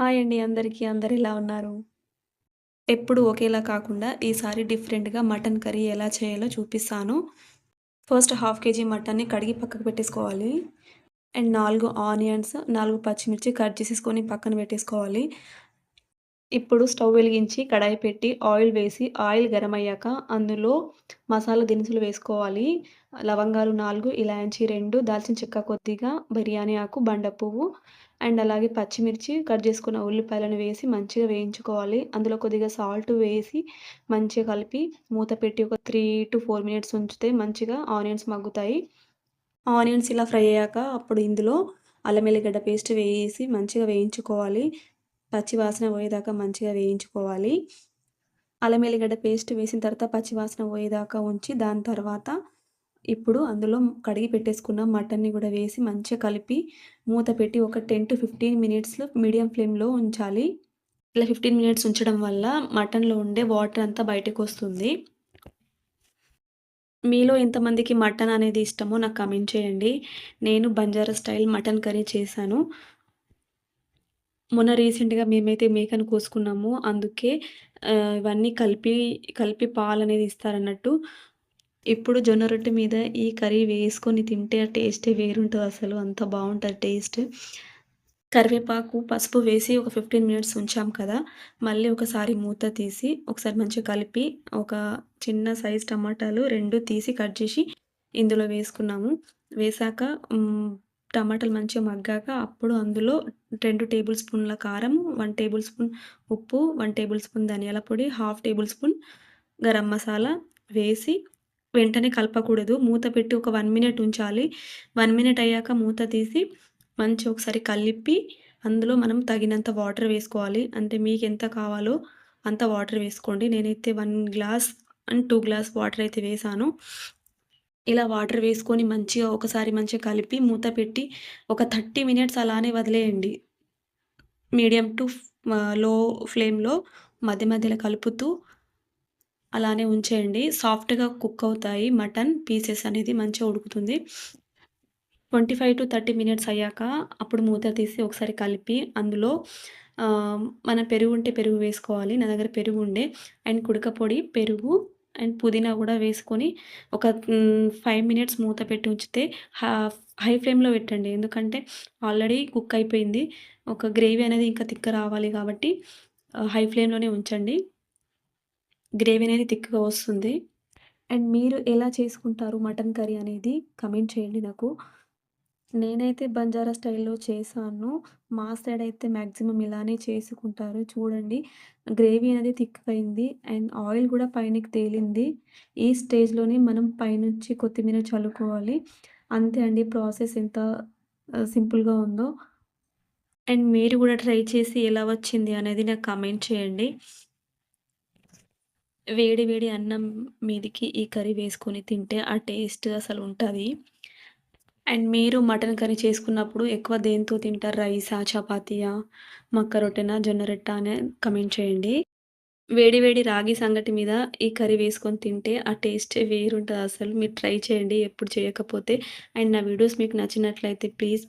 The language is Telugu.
హాయ్ అండి అందరికీ. అందరెలా ఉన్నారు? ఎప్పుడు ఒకేలా కాకుండా ఈసారి డిఫరెంట్‌గా మటన్ కర్రీ ఎలా చేయాలో చూపిస్తాను. ఫస్ట్ హాఫ్ కేజీ మటన్‌ని కడిగి పక్కకు పెట్టేసుకోవాలి. అండ్ 4 ఆనియన్స్, 4 పచ్చిమిర్చి కట్ చేసేసుకొని పక్కన పెట్టేసుకోవాలి. ఇప్పుడు స్టవ్ వెలిగించి కడాయి పెట్టి ఆయిల్ వేసి, ఆయిల్ గరమయ్యాక అందులో మసాలా దినుసులు వేసుకోవాలి. లవంగాలు 4, ఇలాచీ 2, దాల్చిన చెక్క కొద్దిగా, బిర్యానీ ఆకు, బండ పువ్వు అండ్ అలాగే పచ్చిమిర్చి, కట్ చేసుకున్న ఉల్లిపాయలను వేసి మంచిగా వేయించుకోవాలి. అందులో కొద్దిగా సాల్ట్ వేసి మంచిగా కలిపి మూత పెట్టి ఒక 3-4 మినిట్స్ ఉంచితే మంచిగా ఆనియన్స్ మగ్గుతాయి. ఆనియన్స్ ఇలా ఫ్రై అయ్యాక అప్పుడు ఇందులో అల్లం ఎల్లిగడ్డ పేస్ట్ వేసి మంచిగా వేయించుకోవాలి. పచ్చి వాసన పోయేదాకా మంచిగా వేయించుకోవాలి. అల్లం ఎల్లిగడ్డ పేస్ట్ వేసిన తర్వాత పచ్చి వాసన పోయేదాకా ఉంచి దాని తర్వాత ఇప్పుడు అందులో కడిగి పెట్టేసుకున్న మటన్‌ని గూడా వేసి మంచిగా కలిపి మూత పెట్టి ఒక 10-15 మినిట్స్ మీడియం ఫ్లేమ్‌లో ఉంచాలి. ఇలా 15 మినిట్స్ ఉంచడం వల్ల మటన్‌లో ఉండే వాటర్ అంతా బయటకొస్తుంది. మీలో ఎంతమందికి మటన్ అనేది ఇష్టమో నాకు కామెంట్ చేయండి. నేను బంజారా స్టైల్ మటన్ కర్రీ చేశాను. మొన్న రీసెంట్‌గా మేమైతే మేకను కోసుకున్నాము. అందుకే ఇవన్నీ కలిపి పాలనేది ఇస్తారన్నట్టు. ఇప్పుడు జొన్న రొట్టె మీద ఈ కర్రీ వేసుకొని తింటే ఆ టేస్టే వేరుంటదసలు. అంత బావుంటది టేస్ట్. కరివేపాకు, పసుపు వేసి ఒక 15 మినిట్స్ ఉంచాం కదా! మళ్ళీ ఒకసారి మూత తీసి, ఒకసారి మంచిగా కలిపి, ఒక చిన్న సైజ్ టమాటాలు 2 తీసి కట్ చేసి ఇందులో వేసుకున్నాము. వేశాక టమాటాలు మంచిగా మగ్గాక అప్పుడు అందులో 2 టేబుల్ స్పూన్ల కారం, 1 టేబుల్ స్పూన్ ఉప్పు, 1 టేబుల్ స్పూన్ ధనియాల పొడి, half table spoon garam masala వేసి వెంటనే కలపకూడదు. మూత పెట్టి ఒక 1 మినిట్ ఉంచాలి. 1 మినిట్ అయ్యాక మూత తీసి మంచిగా ఒకసారి కలిపి అందులో మనం తగినంత వాటర్ వేసుకోవాలి. అంటే మీకెంత కావాలో అంత వాటర్ వేసుకోండి. నేనైతే 1 గ్లాస్ అండ్ 2 గ్లాస్ వాటర్ అయితే వేశాను. ఇలా వాటర్ వేసుకొని మంచిగా ఒకసారి మంచిగా కలిపి మూత పెట్టి ఒక 30 మినిట్స్ అలానే వదిలేయండి. మీడియం టు లో ఫ్లేమ్‌లో మధ్య మధ్యలో కలుపుతూ అలానే ఉంచేయండి. సాఫ్ట్‌గా కుక్ అవుతాయి మటన్ పీసెస్ అనేది మంచిగా ఉడుకుతుంది. 25-30 మినిట్స్ అయ్యాక అప్పుడు మూత తీసి ఒకసారి కలిపి అందులో మన పెరుగు ఉంటే పెరుగు వేసుకోవాలి. నా దగ్గర పెరుగు ఉండే అండ్ కుడక పొడి, పెరుగు అండ్ పుదీనా గూడా వేసుకొని ఒక 5 మినిట్స్ మూత పెట్టి ఉంచితే హై ఫ్లేమ్‌లో పెట్టండి. ఎందుకంటే ఆల్రెడీ కుక్ అయిపోయింది. ఒక గ్రేవీ అనేది ఇంకా తిక్క రావాలి కాబట్టి హై ఫ్లేమ్‌లోనే ఉంచండి. గ్రేవీ అనేది థిక్‌గా వస్తుంది. అండ్ మీరు ఎలా చేసుకుంటారు మటన్ కర్రీ అనేది కమెంట్ చేయండి నాకు. నేనైతే బంజారా స్టైల్‌లో చేశాను. మా సైడ్ అయితే మాక్సిమం ఇలానే చేసుకుంటారు. చూడండి గ్రేవీ అనేది థిక్‌గా అయింది. అండ్ ఆయిల్ గూడా పైనకి తేలింది. ఈ స్టేజ్‌లోనే మనం పైనుంచి కొత్తిమీర చల్లుకోవాలి. అంతే అండి ప్రాసెస్ ఎంత సింపుల్‌గా ఉందో. అండ్ మీరు గూడా ట్రై చేసి ఎలా వచ్చింది అనేది నాకు కామెంట్ చేయండి. వేడి వేడి అన్నం మీదికి ఈ కర్రీ వేసుకొని తింటే ఆ టేస్ట్ అసలుంటది. అండ్ మీరు మటన్ కర్రీ చేసుకున్నప్పుడు ఎక్కువ దేనితో తింటారు? రైసా? చపాతీయా? మక్క రొట్టెనా? జొన్న రొట్టా? అని కమెంట్ చేయండి. వేడి వేడి రాగి సంగటి మీద ఈ కర్రీ వేసుకొని తింటే ఆ టేస్టే వేరుంటదసలు. మీరు ట్రై చేయండి ఎప్పుడు చేయకపోతే. అండ్ నా వీడియోస్ మీకు నచ్చినట్లయితే ప్లీజ్